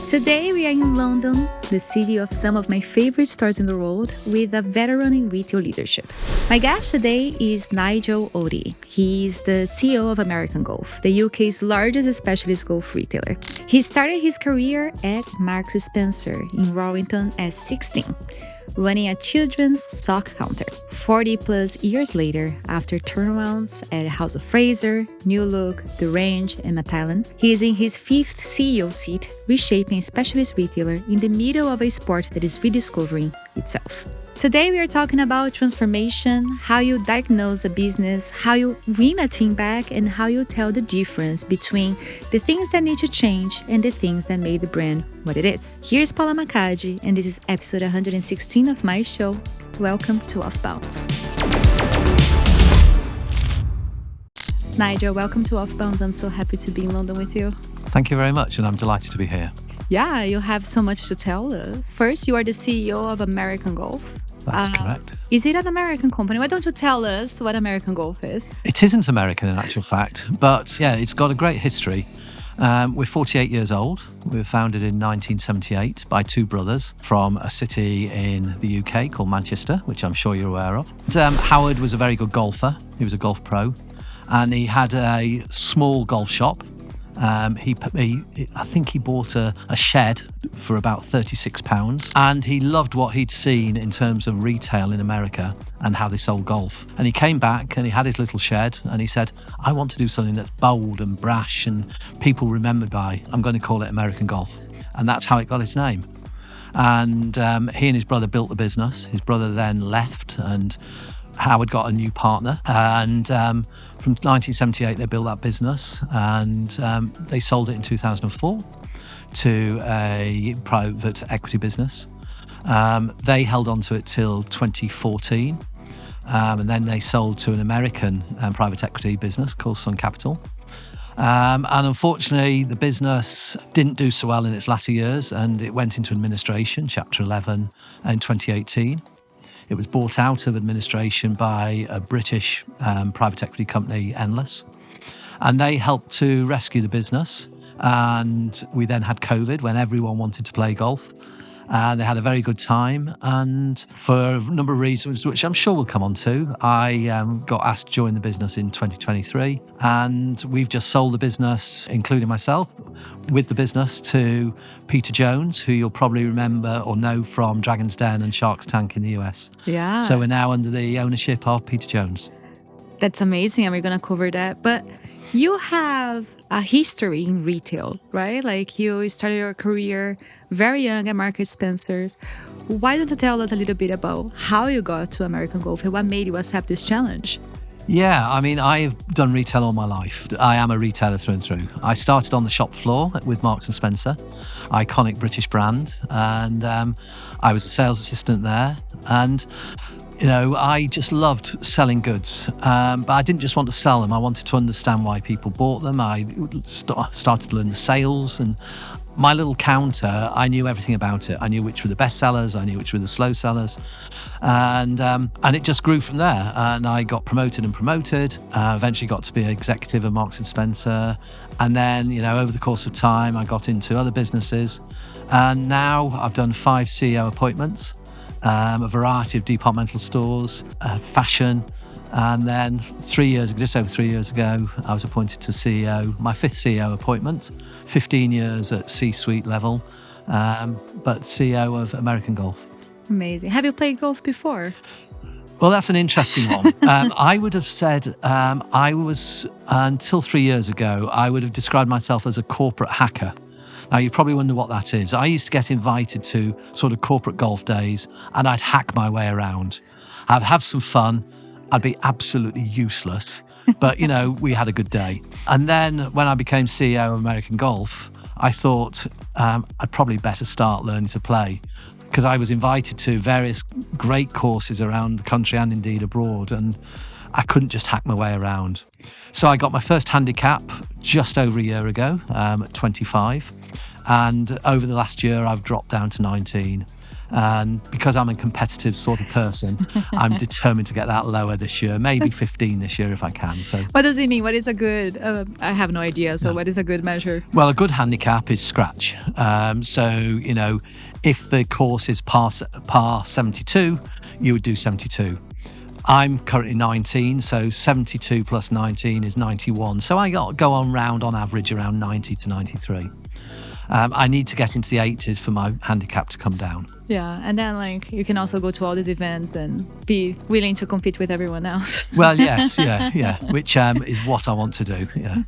Today we are in London, the city of some of my favorite stores in the world, with a veteran in retail leadership. My guest today is Nigel Oddy. He is the CEO of American Golf, the UK's largest specialist golf retailer. He started his career at Marks & Spencer in Rowington at 16, running a children's sock counter. 40 plus years later, after turnarounds at House of Fraser, New Look, The Range, and Matalon, he is in his 5th CEO seat, reshaping a specialist retailer in the middle of a sport that is rediscovering itself. Today we are talking about transformation, how you diagnose a business, how you win a team back, and how you tell the difference between the things that need to change and the things that made the brand what it is. Here's Paula Macaggi, and this is episode 116 of my show. Welcome to OFFBounds. Nigel, welcome to OFFBounds. I'm so happy to be in London with you. Thank you very much, and I'm delighted to be here. Yeah, you have so much to tell us. First, you are the CEO of American Golf. That's correct. Is it an American company? Why don't you tell us what American Golf is? It isn't American in actual fact, but yeah, it's got a great history. We're 48 years old. We were founded in 1978 by two brothers from a city in the UK called Manchester, which I'm sure you're aware of. Howard was a very good golfer. He was a golf pro, and he had a small golf shop. I think he bought a shed for about £36, and he loved what he'd seen in terms of retail in America and how they sold golf. And he came back and he had his little shed and he said, I want to do something that's bold and brash and people remembered by. I'm going to call it American Golf. And that's how it got its name. And he and his brother built the business. His brother then left and Howard got a new partner, and from 1978 they built that business, and they sold it in 2004 to a private equity business. They held on to it till 2014, and then they sold to an American private equity business called Sun Capital. And unfortunately, the business didn't do so well in its latter years, and it went into administration, Chapter 11, in 2018. It was bought out of administration by a British private equity company, Endless, and they helped to rescue the business. And we then had COVID when everyone wanted to play golf. They had a very good time, and for a number of reasons, which I'm sure we'll come on to, I got asked to join the business in 2023, and we've just sold the business, including myself, with the business to Peter Jones, who you'll probably remember or know from Dragon's Den and Shark's Tank in the US. Yeah. So we're now under the ownership of Peter Jones. That's amazing, and we're going to cover that. But you have a history in retail, right? Like you started your career very young at Marks & Spencer's. Why don't you tell us a little bit about how you got to American Golf and what made you accept this challenge? Yeah, I mean, I've done retail all my life. I am a retailer through and through. I started on the shop floor with Marks & Spencer, iconic British brand, and I was a sales assistant there. And you know, I just loved selling goods, but I didn't just want to sell them. I wanted to understand why people bought them. I started to learn the sales, and my little counter, I knew everything about it. I knew which were the best sellers, I knew which were the slow sellers, and it just grew from there. And I got promoted, eventually got to be an executive at Marks & Spencer, and then, you know, over the course of time, I got into other businesses, and now I've done 5 CEO appointments. A variety of departmental stores, fashion, and then just over 3 years ago, I was appointed to CEO, my 5th CEO appointment, 15 years at C-suite level, but CEO of American Golf. Amazing. Have you played golf before? Well, that's an interesting one. I would have said I was, until 3 years ago, I would have described myself as a corporate hacker. Now, you probably wonder what that is. I used to get invited to sort of corporate golf days, and I'd hack my way around. I'd have some fun. I'd be absolutely useless. But, you know, we had a good day. And then when I became CEO of American Golf, I thought I'd probably better start learning to play, because I was invited to various great courses around the country and indeed abroad, and I couldn't just hack my way around. So I got my first handicap just over a year ago at 25. And over the last year, I've dropped down to 19. And because I'm a competitive sort of person, I'm determined to get that lower this year, maybe 15 this year if I can. So, What does it mean? What is a good, I have no idea. So what is a good measure? well, a good handicap is scratch. So, if the course is par 72, you would do 72. I'm currently 19, so 72 plus 19 is 91. So I go on round on average around 90 to 93. I need to get into the 80s for my handicap to come down. Yeah, and then you can also go to all these events and be willing to compete with everyone else. Well, yes, yeah, which is what I want to do. Yeah.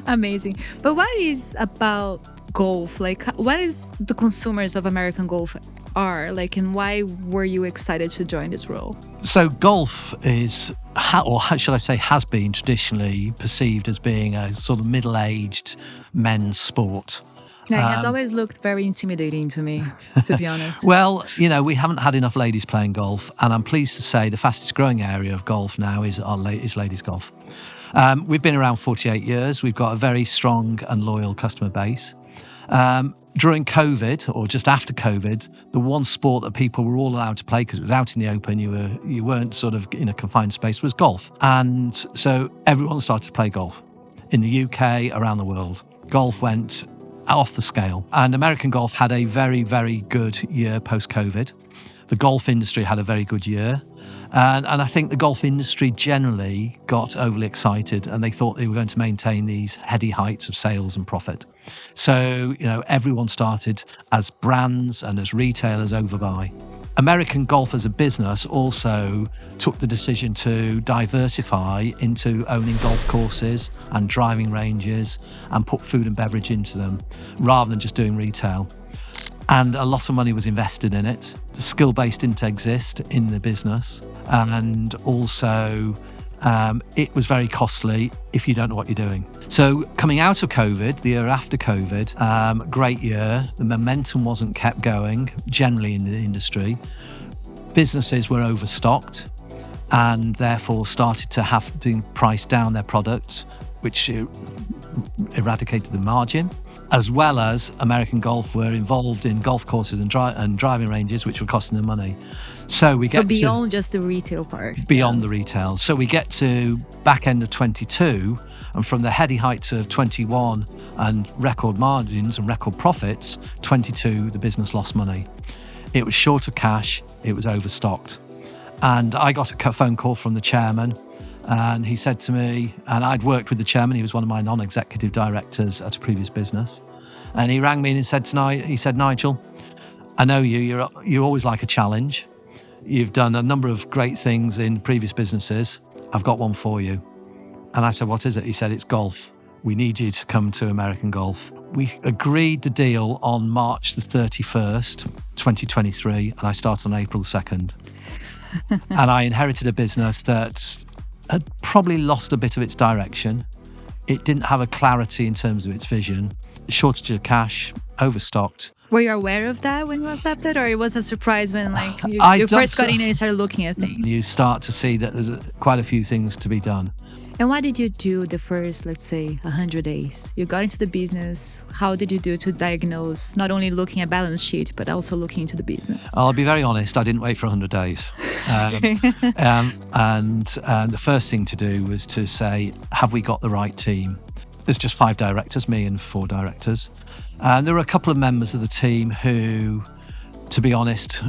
Amazing. But what is about golf? What is the consumers of American golf are and why were you excited to join this role? So golf is, or should I say, has been traditionally perceived as being a sort of middle-aged men's sport. Yeah, it has always looked very intimidating to me, to be honest. Well, we haven't had enough ladies playing golf, and I'm pleased to say the fastest growing area of golf now is ladies golf. We've been around 48 years. We've got a very strong and loyal customer base. During COVID, or just after COVID, the one sport that people were all allowed to play, because it was out in the open, you weren't sort of in a confined space, was golf. And so everyone started to play golf in the UK, around the world. Golf went off the scale. And American golf had a very, very good year post-COVID. The golf industry had a very good year. And I think the golf industry generally got overly excited and they thought they were going to maintain these heady heights of sales and profit. So, everyone started as brands and as retailers overbuy. American golf as a business also took the decision to diversify into owning golf courses and driving ranges and put food and beverage into them rather than just doing retail. And a lot of money was invested in it. The skill base didn't exist in the business. And also, it was very costly if you don't know what you're doing. So coming out of COVID, the year after COVID, great year. The momentum wasn't kept going generally in the industry. Businesses were overstocked and therefore started to have to price down their products, which eradicated the margin. As well as American golf were involved in golf courses and driving ranges, which were costing them money. So we get beyond just the retail part. Beyond the retail. So we get to back end of 22, and from the heady heights of 21 and record margins and record profits, 22, the business lost money. It was short of cash. It was overstocked. And I got a phone call from the chairman. And he said to me, and I'd worked with the chairman, he was one of my non-executive directors at a previous business. And he rang me and he said, Nigel, I know you always like a challenge. You've done a number of great things in previous businesses. I've got one for you. And I said, what is it? He said, it's golf. We need you to come to American golf. We agreed the deal on March the 31st, 2023, and I started on April the 2nd. And I inherited a business that had probably lost a bit of its direction. It didn't have a clarity in terms of its vision. Shortage of cash, overstocked. Were you aware of that when you accepted, or it was a surprise when you first got in and you started looking at things? You start to see that there's quite a few things to be done. And what did you do the first, let's say, 100 days? You got into the business. How did you do to diagnose, not only looking at balance sheet, but also looking into the business? I'll be very honest, I didn't wait for 100 days. And the first thing to do was to say, have we got the right team? There's just 5 directors, me and 4 directors. And there were a couple of members of the team who, to be honest,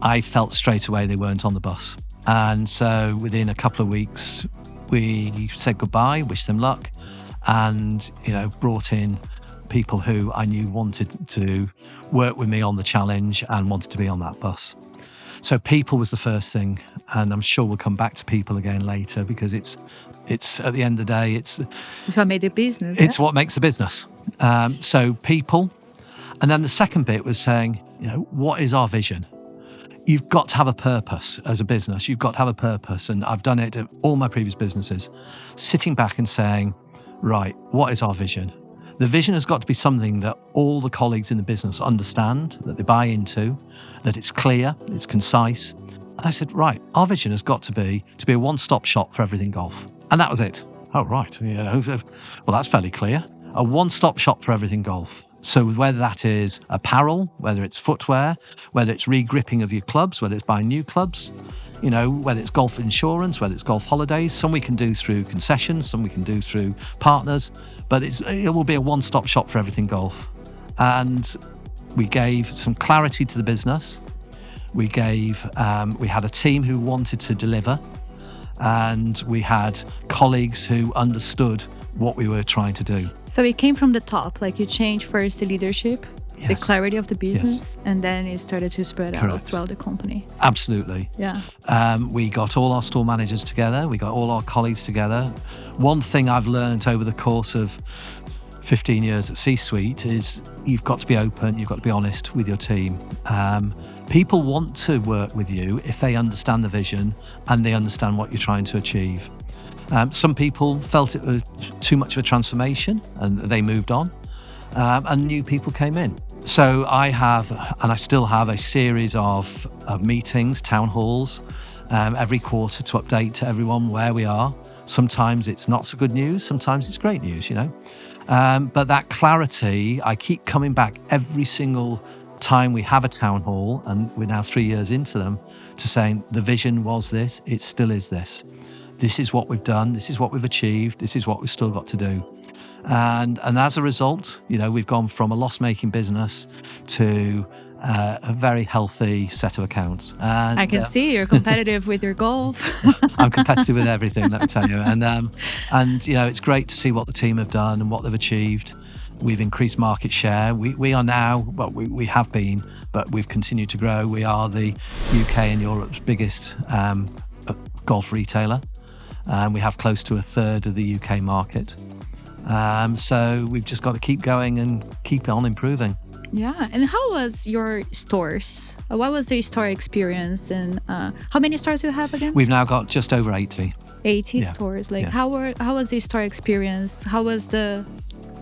I felt straight away they weren't on the bus. And so within a couple of weeks, we said goodbye, wished them luck, and brought in people who I knew wanted to work with me on the challenge and wanted to be on that bus. So people was the first thing, and I'm sure we'll come back to people again later because it's at the end of the day, it's what made the business. It's what makes the business. So people, and then the second bit was saying, what is our vision? You've got to have a purpose as a business. You've got to have a purpose. And I've done it at all my previous businesses, sitting back and saying, right, what is our vision? The vision has got to be something that all the colleagues in the business understand, that they buy into, that it's clear, it's concise. And I said, right, our vision has got to be a one-stop shop for everything golf. And that was it. Oh, right. Well, that's fairly clear. A one-stop shop for everything golf. So whether that is apparel, whether it's footwear, whether it's re-gripping of your clubs, whether it's buying new clubs, whether it's golf insurance, whether it's golf holidays, some we can do through concessions, some we can do through partners, but it will be a one-stop shop for everything golf. And we gave some clarity to the business. We had a team who wanted to deliver, and we had colleagues who understood what we were trying to do. So it came from the top, like you changed first the leadership, Yes. the clarity of the business, and then it started to spread out Correct. throughout the company. Absolutely. Yeah. We got all our store managers together. We got all our colleagues together. One thing I've learned over the course of 15 years at C-Suite is you've got to be open, you've got to be honest with your team. People want to work with you if they understand the vision and they understand what you're trying to achieve. Some people felt it was too much of a transformation and they moved on, and new people came in. So I have, and I still have, a series of meetings, town halls, every quarter to update to everyone where we are. Sometimes it's not so good news, sometimes it's great news, But that clarity, I keep coming back every single time we have a town hall, and we're now 3 years into them, to saying the vision was this, it still is this. This is what we've done, this is what we've achieved, this is what we've still got to do. And as a result, we've gone from a loss-making business to a very healthy set of accounts. And I can see you're competitive with your golf. I'm competitive with everything, let me tell you. And it's great to see what the team have done and what they've achieved. We've increased market share. We are now, well, we have been, but we've continued to grow. We are the UK and Europe's biggest golf retailer. We have close to a third of the UK market. So we've just got to keep going and keep on improving. Yeah. And how was your stores? What was the store experience? And how many stores do you have again? We've now got just over 80. 80 stores. Yeah. How was the store experience? How was the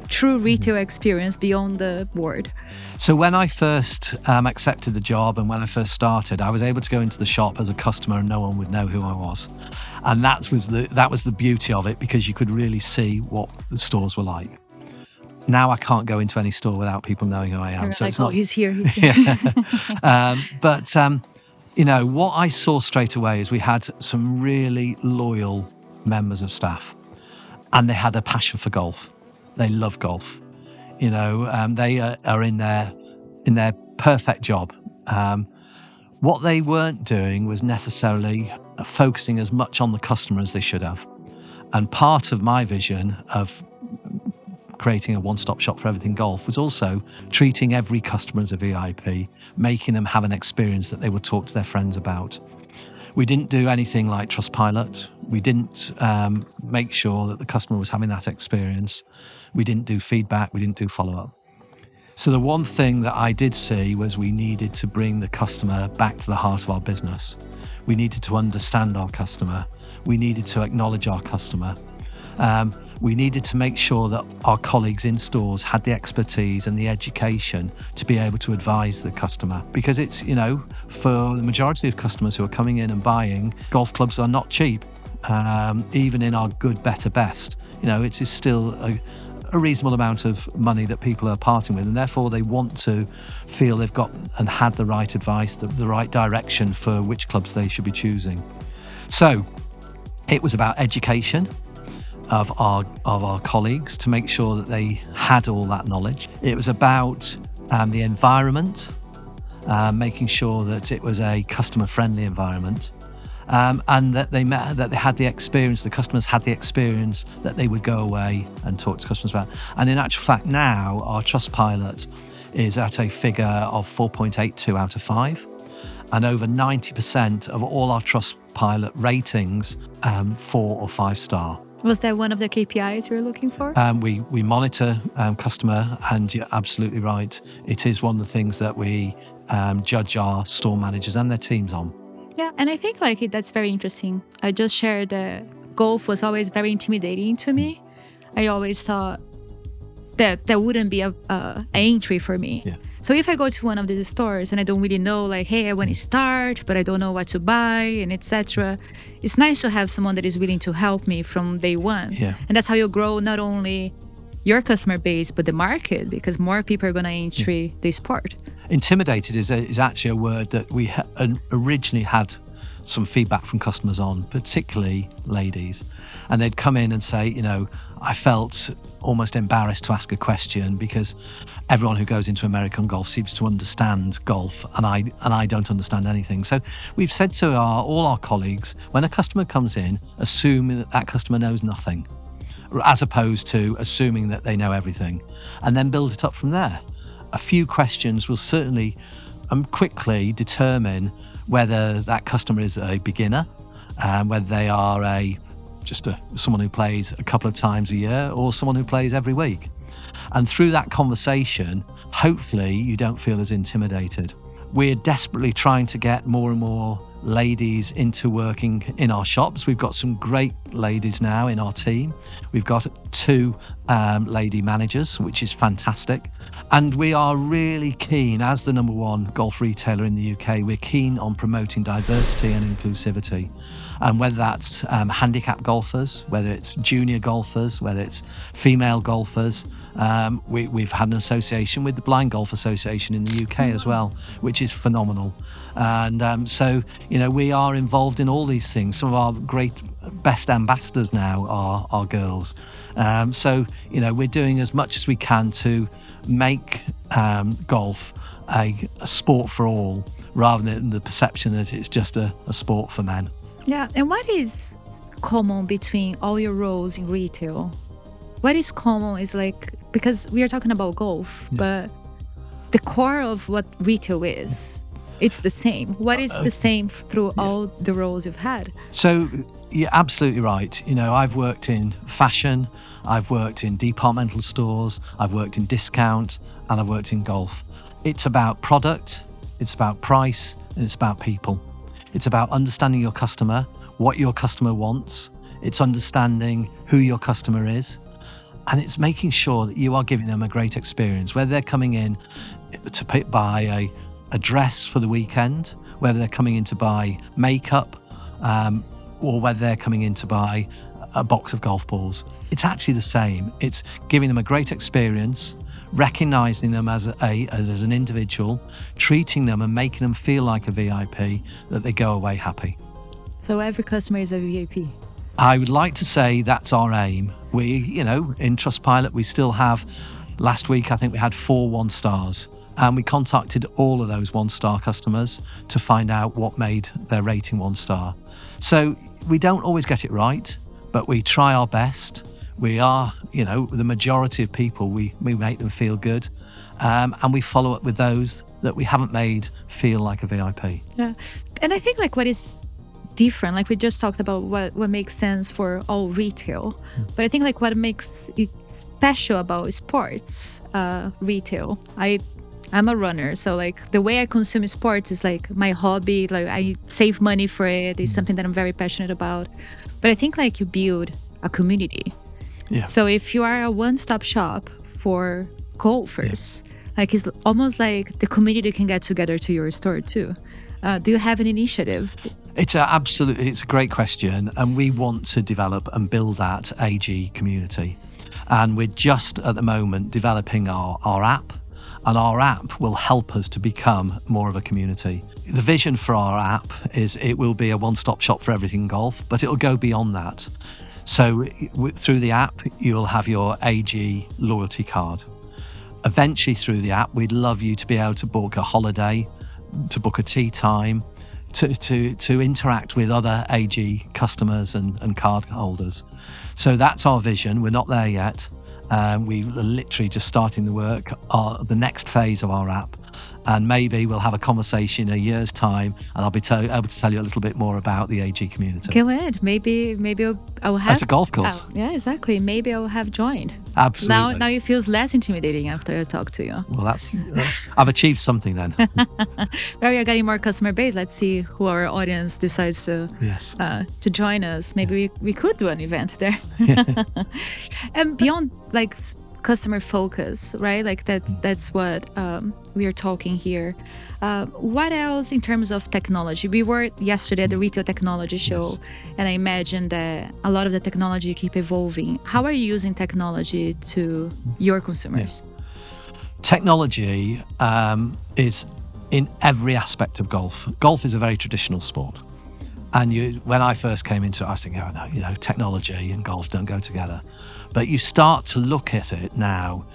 true retail experience beyond the board? So when I first accepted the job and when I first started, I was able to go into the shop as a customer and no one would know who I was. And that was the beauty of it, because you could really see what the stores were like. Now I can't go into any store without people knowing who I am. You're So like, it's not. he's here. But what I saw straight away is we had some really loyal members of staff, and they had a passion for golf. They love golf. They are in their perfect job. What they weren't doing was necessarily focusing as much on the customer as they should have. And part of my vision of creating a one-stop shop for everything golf was also treating every customer as a VIP, making them have an experience that they would talk to their friends about. We didn't do anything like Trustpilot. We didn't make sure that the customer was having that experience. We didn't do feedback. We didn't do follow-up. So the one thing that I did see was we needed to bring the customer back to the heart of our business. We needed to understand our customer. We needed to acknowledge our customer. We needed to make sure that our colleagues in stores had the expertise and the education to be able to advise the customer. Because it's, for the majority of customers who are coming in and buying, golf clubs are not cheap. Even in our good, better, best, it is still a reasonable amount of money that people are parting with, and therefore they want to feel they've got and had the right advice, the right direction for which clubs they should be choosing. So it was about education of our colleagues to make sure that they had all that knowledge. It was about the environment, making sure that it was a customer-friendly environment. And that they had the experience, the customers had the experience that they would go away and talk to customers about. And in actual fact now, our Trustpilot is at a figure of 4.82 out of 5. And over 90% of all our Trustpilot ratings, 4 or 5 star. Was that one of the KPIs you were looking for? We monitor customer, and you're absolutely right. It is one of the things that we judge our store managers and their teams on. Yeah, and I think that's very interesting. I just shared that golf was always very intimidating to me. I always thought that there wouldn't be an entry for me. Yeah. So if I go to one of these stores and I don't really know, hey, I want to start, but I don't know what to buy and etc., it's nice to have someone that is willing to help me from day one. Yeah. And that's how you grow not only your customer base, but the market, because more people are going to enter the sport. Intimidated is actually a word that we originally had some feedback from customers on, particularly ladies. And they'd come in and say, I felt almost embarrassed to ask a question because everyone who goes into American golf seems to understand golf, and I don't understand anything. So we've said to all our colleagues, when a customer comes in, assume that customer knows nothing, as opposed to assuming that they know everything, and then build it up from there. A few questions will certainly quickly determine whether that customer is a beginner, whether they are someone who plays a couple of times a year or someone who plays every week. And through that conversation, hopefully you don't feel as intimidated. We're desperately trying to get more and more ladies into working in our shops. We've got some great ladies now in our team. We've got 2 lady managers, which is fantastic. And we are really keen, as the number 1 golf retailer in the UK, we're keen on promoting diversity and inclusivity. And whether that's handicap golfers, whether it's junior golfers, whether it's female golfers, we've had an association with the Blind Golf Association in the UK as well, which is phenomenal. And so, we are involved in all these things. Some of our best ambassadors now are girls. So, we're doing as much as we can to make golf a sport for all, rather than the perception that it's just a sport for men. Yeah, and what is common between all your roles in retail? What is common is because we are talking about golf, but the core of what retail is, it's the same. What is the same through all the roles you've had? So you're absolutely right. I've worked in fashion, I've worked in departmental stores, I've worked in discount, and I've worked in golf. It's about product, it's about price, and it's about people. It's about understanding your customer, what your customer wants. It's understanding who your customer is. And it's making sure that you are giving them a great experience, whether they're coming in to buy a dress for the weekend, whether they're coming in to buy makeup, or whether they're coming in to buy a box of golf balls. It's actually the same. It's giving them a great experience, recognizing them as an individual, treating them and making them feel like a VIP, that they go away happy. So every customer is a VIP? I would like to say that's our aim. We, in Trustpilot, we still have, last week, I think we had 4 1-stars. And we contacted all of those 1-star customers to find out what made their rating 1-star. So we don't always get it right, but we try our best. We are, the majority of people, we make them feel good. And we follow up with those that we haven't made feel like a VIP. Yeah. And I think what is different, we just talked about what makes sense for all retail. But I think what makes it special about sports retail, I'm a runner, so the way I consume sports is my hobby. I save money for it. It's something that I'm very passionate about. But I think you build a community. Yeah. So if you are a one-stop shop for golfers, it's almost the community can get together to your store too. Do you have an initiative? It's a great question, and we want to develop and build that AG community. And we're just at the moment developing our app. And our app will help us to become more of a community. The vision for our app is it will be a one-stop shop for everything golf, but it'll go beyond that. So through the app, you'll have your AG loyalty card. Eventually through the app, we'd love you to be able to book a holiday, to book a tea time, to interact with other AG customers and card holders. So that's our vision. We're not there yet. We're literally just starting the work, the next phase of our app. And maybe we'll have a conversation in a year's time, and I'll be able to tell you a little bit more about the AG community. Go ahead. Maybe I'll have... At a golf course. Yeah, exactly. Maybe I'll have joined. Absolutely. Now it feels less intimidating after I talk to you. Well, I've achieved something then. Well, we are getting more customer base. Let's see who our audience decides to join us. Maybe we could do an event there. And beyond customer focus, right? Like that's what we are talking here. What else in terms of technology? We were yesterday at the Retail Technology Show, Yes. and I imagine that a lot of the technology keep evolving. How are you using technology to your consumers? Technology is in every aspect of golf. Golf is a very traditional sport. And when I first came into it, I was thinking, oh no, technology and golf don't go together. But you start to look at it now,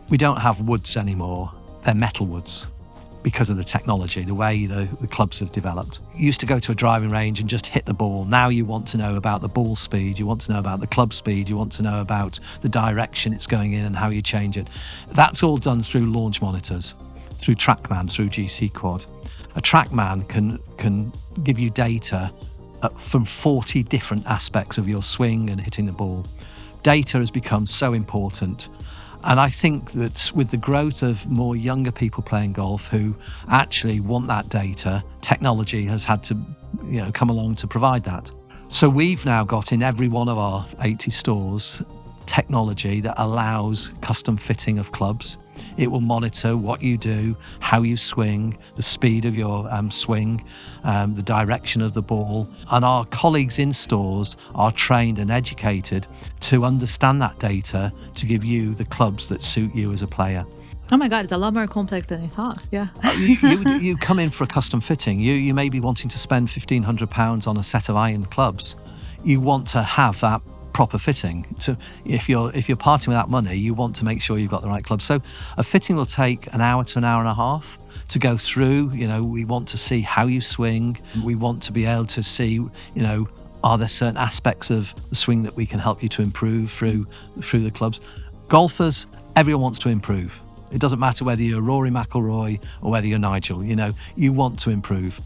we don't have woods anymore. They're metal woods because of the technology, the way the clubs have developed. You used to go to a driving range and just hit the ball. Now you want to know about the ball speed, you want to know about the club speed, you want to know about the direction it's going in and how you change it. That's all done through launch monitors, through TrackMan, through GC Quad. A TrackMan can give you data from 40 different aspects of your swing and hitting the ball. Data has become so important. And I think that with the growth of more younger people playing golf who actually want that data, technology has had to come along to provide that. So we've now got in every one of our 80 stores technology that allows custom fitting of clubs. It will monitor what you do, how you swing, the speed of your swing, the direction of the ball. And our colleagues in stores are trained and educated to understand that data to give you the clubs that suit you as a player. Oh my God, it's a lot more complex than I thought. Yeah. you come in for a custom fitting. You may be wanting to spend £1,500 on a set of iron clubs. You want to have that proper fitting. So if you're parting with that money, you want to make sure you've got the right club. So a fitting will take an hour to an hour and a half to go through. We want to see how you swing. We want to be able to see, are there certain aspects of the swing that we can help you to improve through the clubs. Golfers, everyone wants to improve. It doesn't matter whether you're Rory McIlroy or whether you're Nigel, you want to improve.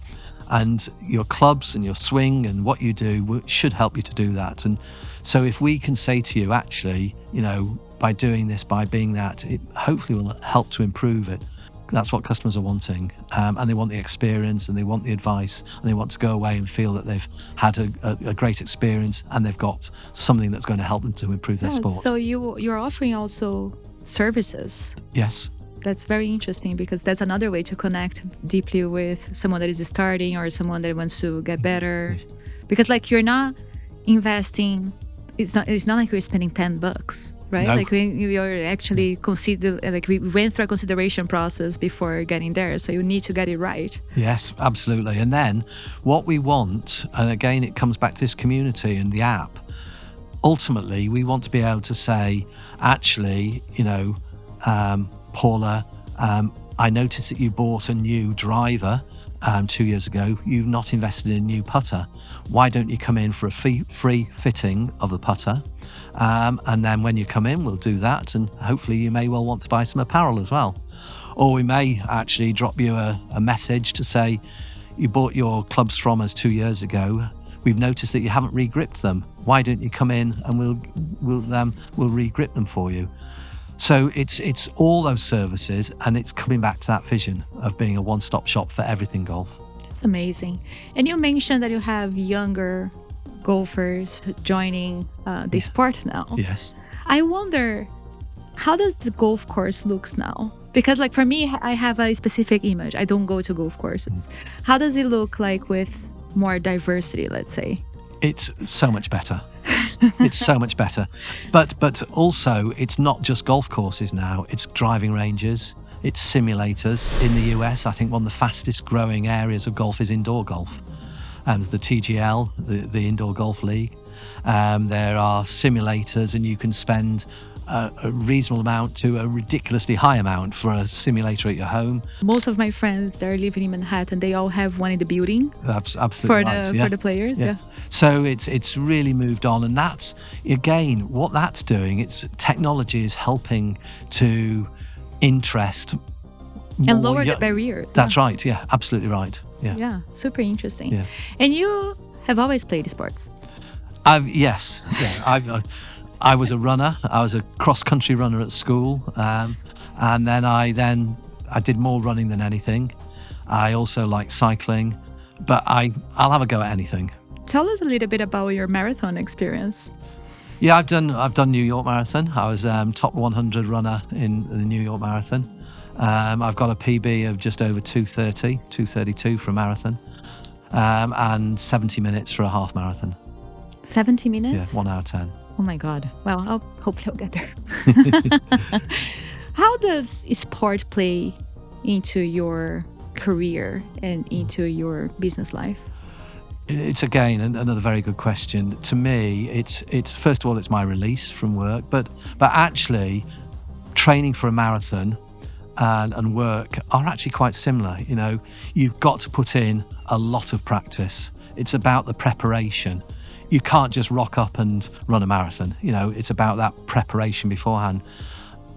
And your clubs and your swing and what you do should help you to do that. And so if we can say to you, actually, by doing this, by being that, it hopefully will help to improve it. That's what customers are wanting. And they want the experience and they want the advice and they want to go away and feel that they've had a great experience and they've got something that's going to help them to improve their sport. So you're offering also services. Yes. That's very interesting because that's another way to connect deeply with someone that is starting or someone that wants to get better. Because you're not investing, it's not like you're spending $10, right? No. When you're actually we went through a consideration process before getting there, so you need to get it right. Yes, absolutely. And then what we want, and again it comes back to this community and the app, ultimately we want to be able to say, actually, Paula, I noticed that you bought a new driver 2 years ago. You've not invested in a new putter. Why don't you come in for a free fitting of the putter? And then when you come in, we'll do that. And hopefully you may well want to buy some apparel as well. Or we may actually drop you a message to say, you bought your clubs from us 2 years ago. We've noticed that you haven't re-gripped them. Why don't you come in and we'll re-grip them for you? So it's all those services, and it's coming back to that vision of being a one-stop shop for everything golf. That's amazing. And you mentioned that you have younger golfers joining the sport now. Yes. I wonder, how does the golf course looks now? Because for me, I have a specific image. I don't go to golf courses. How does it look like with more diversity, let's say? It's so much better. It's so much better. But also, it's not just golf courses now. It's driving ranges. It's simulators. In the US, I think one of the fastest growing areas of golf is indoor golf. And the TGL, the Indoor Golf League. There are simulators, and you can spend a reasonable amount to a ridiculously high amount for a simulator at your home. Most of my friends that are living in Manhattan, they all have one in the building. Absolutely for the players. Yeah. So it's really moved on, and that's again what that's doing. It's technology is helping to interest more and lower the barriers. That's right. Yeah, absolutely right. Yeah, super interesting. Yeah. And you have always played sports. Yes. Yeah. I was a runner. I was a cross-country runner at school, and then I did more running than anything. I also like cycling, but I'll have a go at anything. Tell us a little bit about your marathon experience. Yeah, I've done New York Marathon. I was top 100 runner in the New York Marathon. I've got a PB of just over 232 for a marathon, and 70 minutes for a half marathon. 70 minutes? Yeah, 1 hour 10. Oh my God. Well, hopefully I'll get there. How does sport play into your career and into your business life? It's again another very good question. To me, it's first of all, it's my release from work, but actually training for a marathon and work are actually quite similar. You know, you've got to put in a lot of practice. It's about the preparation. You can't just rock up and run a marathon. You know, it's about that preparation beforehand.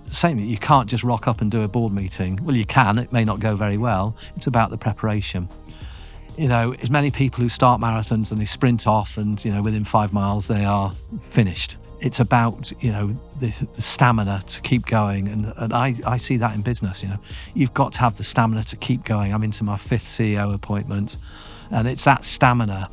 Same, you can't just rock up and do a board meeting. Well, you can, it may not go very well. It's about the preparation. You know, as many people who start marathons and they sprint off and, you know, within 5 miles they are finished. It's about, you know, the stamina to keep going. And I see that in business, you know. You've got to have the stamina to keep going. I'm into my 5th CEO appointment. And it's that stamina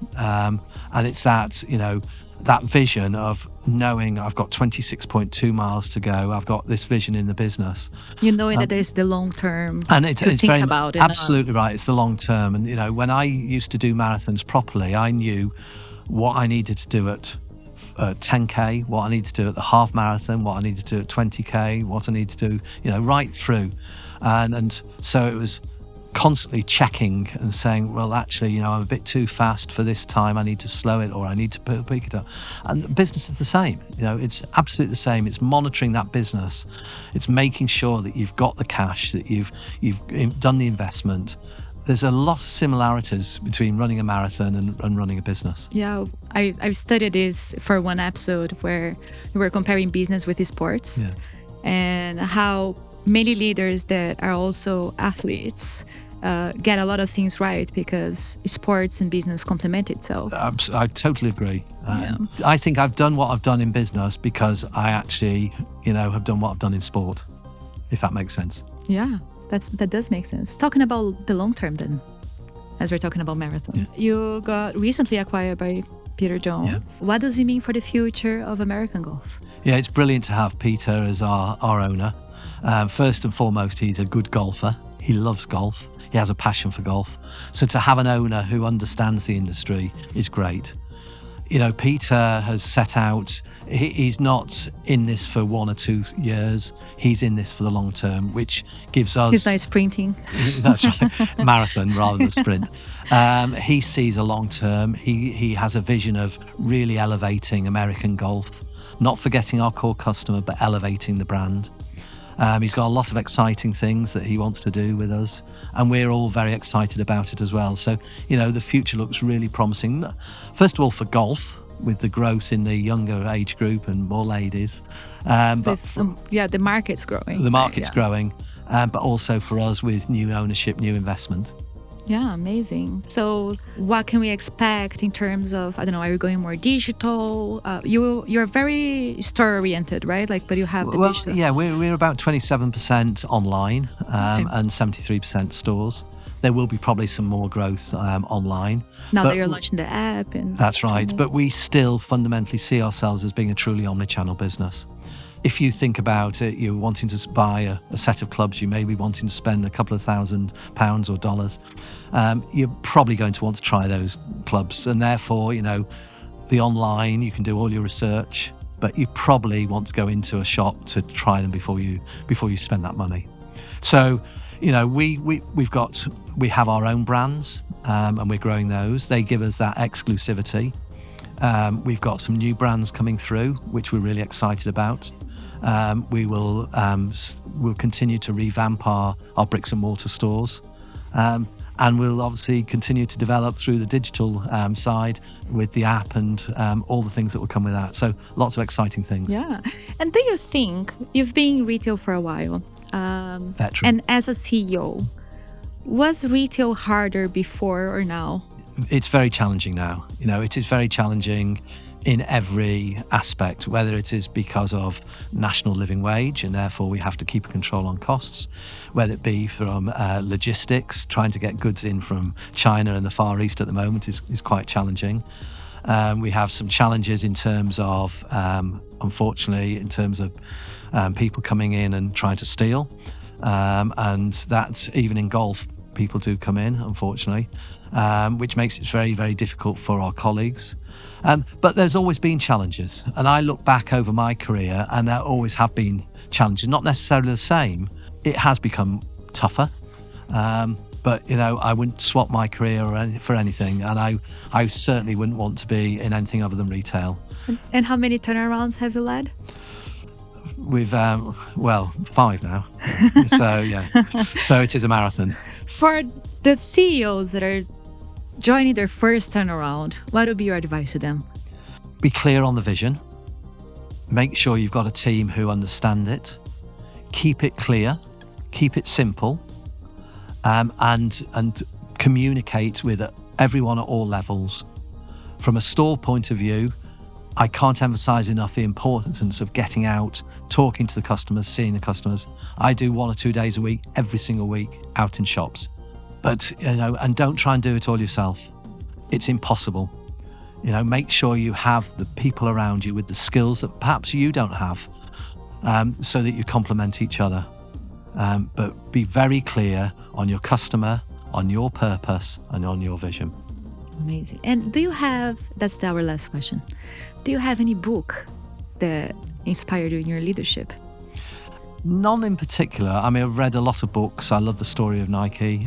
and it's that, you know, that vision of knowing I've got 26.2 miles to go. I've got this vision in the business. You know that there's the long term and it's think very, about it. Absolutely right. It's the long term. And, you know, when I used to do marathons properly, I knew what I needed to do at 10K, what I needed to do at the half marathon, what I needed to do at 20K, what I needed to do, you know, right through. And so it was constantly checking and saying, well, actually, you know, I'm a bit too fast for this time. I need to slow it, or I need to pick it up. And the business is the same. You know, it's absolutely the same. It's monitoring that business. It's making sure that you've got the cash, that you've done the investment. There's a lot of similarities between running a marathon and running a business. Yeah, I've studied this for one episode where we were comparing business with sports, and how many leaders that are also athletes get a lot of things right because sports and business complement itself. I totally agree. I think I've done what I've done in business because I actually, you know, have done what I've done in sport, if that makes sense. Yeah, that does make sense. Talking about the long term then, as we're talking about marathons. Yeah. You got recently acquired by Peter Jones. Yeah. What does it mean for the future of American golf? Yeah, it's brilliant to have Peter as our owner. First and foremost, he's a good golfer. He loves golf. He has a passion for golf. So to have an owner who understands the industry is great. You know, Peter has set out, he's not in this for 1 or 2 years. He's in this for the long term, which gives us... He's not sprinting. That's right. Marathon rather than sprint. He sees a long term. He has a vision of really elevating American golf, not forgetting our core customer, but elevating the brand. He's got a lot of exciting things that he wants to do with us, and we're all very excited about it as well. So, you know, the future looks really promising. First of all, for golf, with the growth in the younger age group and more ladies. The market's growing. The market's growing, but also for us with new ownership, new investment. Yeah, amazing. So what can we expect in terms of, I don't know, are you going more digital? You're very store-oriented, right? But you have the digital. Yeah, we're about 27% online and 73% stores. There will be probably some more growth online. Now that you're launching the app. That's right. But we still fundamentally see ourselves as being a truly omnichannel business. If you think about it, you're wanting to buy a set of clubs, you may be wanting to spend a couple of £1,000 or dollars. You're probably going to want to try those clubs. And therefore, you know, the online, you can do all your research, but you probably want to go into a shop to try them before you spend that money. So, you know, we have our own brands and we're growing those. They give us that exclusivity. We've got some new brands coming through, which we're really excited about. We'll continue to revamp our bricks and mortar stores. And we'll obviously continue to develop through the digital side with the app and all the things that will come with that. So lots of exciting things. Yeah. And do you think, you've been in retail for a while, Veteran. And as a CEO, was retail harder before or now? It's very challenging now. You know, it is very challenging in every aspect, whether it is because of national living wage and therefore we have to keep control on costs, whether it be from logistics, trying to get goods in from China and the Far East at the moment is quite challenging. We have some challenges in terms of, unfortunately, in terms of people coming in and trying to steal. And that's even in golf, people do come in, unfortunately, which makes it very, very difficult for our colleagues. But there's always been challenges. And I look back over my career and there always have been challenges, not necessarily the same. It has become tougher. But, you know, I wouldn't swap my career for anything. And I certainly wouldn't want to be in anything other than retail. And how many turnarounds have you led? We've, 5 now. So, yeah. So it is a marathon. For the CEOs that are joining their first turnaround, what would be your advice to them? Be clear on the vision. Make sure you've got a team who understand it. Keep it clear. Keep it simple. And communicate with everyone at all levels. From a store point of view, I can't emphasize enough the importance of getting out, talking to the customers, seeing the customers. I do 1 or 2 days a week, every single week, out in shops. But, you know, and don't try and do it all yourself. It's impossible. You know, make sure you have the people around you with the skills that perhaps you don't have, so that you complement each other. But be very clear on your customer, on your purpose, and on your vision. Amazing. And do you have, that's our last question, do you have any book that inspired you in your leadership? None in particular. I mean, I've read a lot of books. I love The Story of Nike,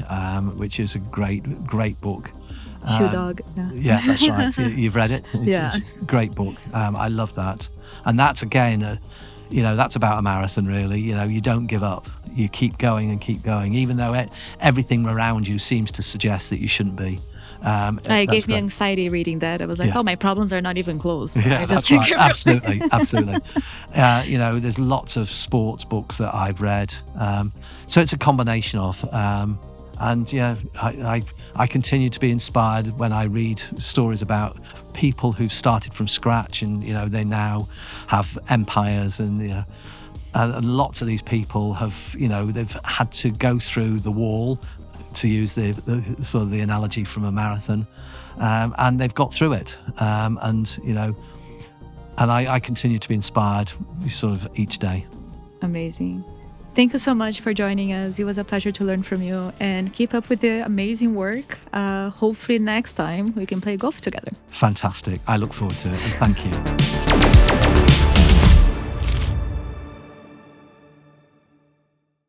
which is a great book. Shoe Dog. Yeah, that's right. You've read it? It's a great book. I love that. And that's, again, that's about a marathon, really. You know, you don't give up. You keep going and keep going, even though everything around you seems to suggest that you shouldn't be. It gave me anxiety reading that. I was like, my problems are not even close. Yeah, that's right. Absolutely. There's lots of sports books that I've read. So it's a combination of, I continue to be inspired when I read stories about people who've started from scratch and, they now have empires and lots of these people have, they've had to go through the wall, to use the sort of the analogy from a marathon, and they've got through it. And I continue to be inspired sort of each day. Amazing. Thank you so much for joining us. It was a pleasure to learn from you, and keep up with the amazing work. Hopefully next time we can play golf together. Fantastic. I look forward to it, and thank you.